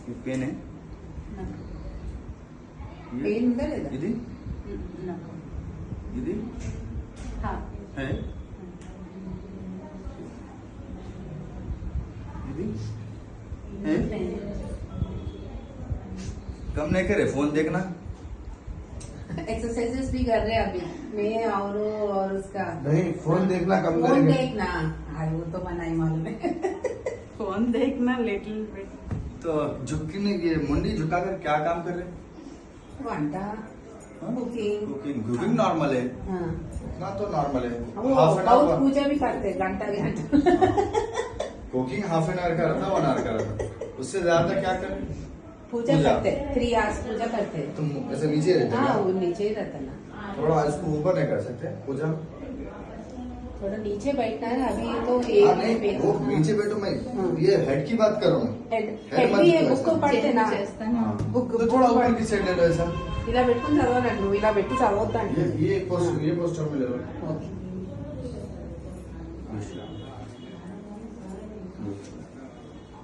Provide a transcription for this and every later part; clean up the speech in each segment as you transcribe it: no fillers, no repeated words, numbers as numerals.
ये पेन है पेन ఉందా లేదా ఇది నాకు ఇది హా है ఇది है कम नहीं करे फोन देखना एक्सरसाइजेस भी कर रहे हैं अभी मैं और उसका नहीं फोन देखना कम फोन करेंगे। देखना अरे वो तो मना ही मालूम है फोन देखना लिटिल बिट तो झुकने ये मुंडी झुकाकर क्या काम कर रहे వంట कुकिंग कुकिंग कुकिंग नॉर्मल है हाँ इतना तो नॉर्मल है वो हाफ एन बहुत आवर पूजा भी करते हैं घंटा घंटा कुकिंग हाफ एन आवर का रहता 1 आवर का रहता उससे ज्यादा क्या करें पूजा करते 3 आवर्स पूजा करते हैं तुम ऐसे नीचे रहते हाँ हैं वो नीचे ही रहता ना थोड़ा इसको ऊपर नहीं कर सकते पूजा थोड़ा नीचे बैठना है अभी तो हाँ, एक नहीं वो नीचे बैठो मैं हाँ। ये हेड की बात कर रहा हूँ हेड मत भी दो बुక్ ऐसा। పడితే నా చేస్తాను हाँ। बुक तो थोड़ा ऊपर की साइड ले लो ऐसा ఇలా పెట్టుకుని చదవనండి నువ్వు ఇలా పెట్టి చదవద్దండి ये पोस्टर में ले लो ఓకే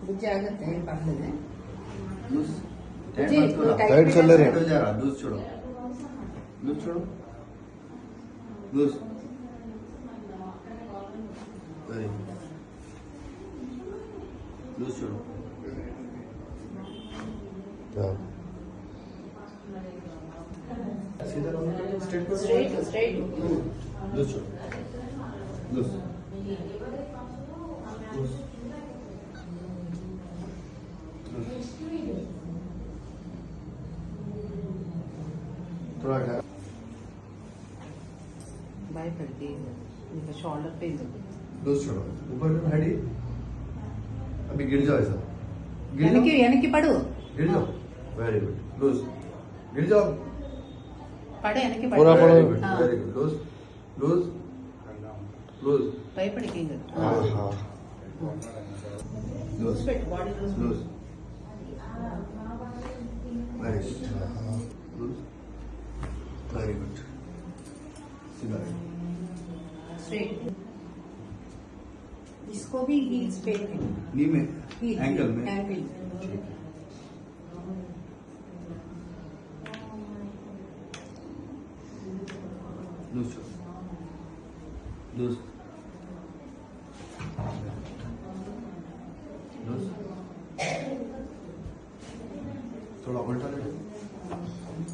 बुक जाग्रत है పర్లేదు जी, टाइट कर ले रहे हैं। हो जा रहा दूध छोड़ो दूध छोड़ो दूध दूध छोड़ो सीधा रहो स्ट्रेट करो स्ट्रेट स्ट्रेट दूध छोड़ो दूध थोड़ा భయపడితే ఇంకా షోల్డర్ పెయిన్ दूध छोड़ो ऊपर में हेड अभी गिर जाओ ऐसा गिर వెనక్కి जाओ వెనక్కి పడు गिर जाओ वेरी गुड लूज गिर जाओ పడు వెనక్కి पूरा పడు पड़ो। हाँ, very good loose loose loose భయపడికి ఇంకా हाँ हाँ लूज పెట్టు body loose loose very good loose very good सीधा स्ट्रेट इसको भी हील्स पे नी में हील एंकल में एंकल ठीक है लूज छोड़ो लूज लूज थोड़ा उल्टा ले लो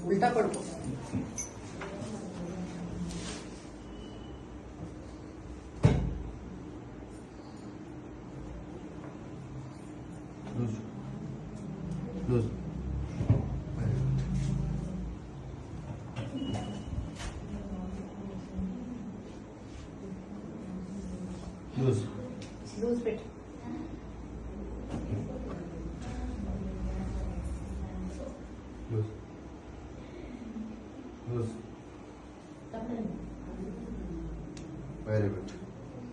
उल्टा पड़ो लूज लूज लूज लूज पेट लूज लूज वेरी गुड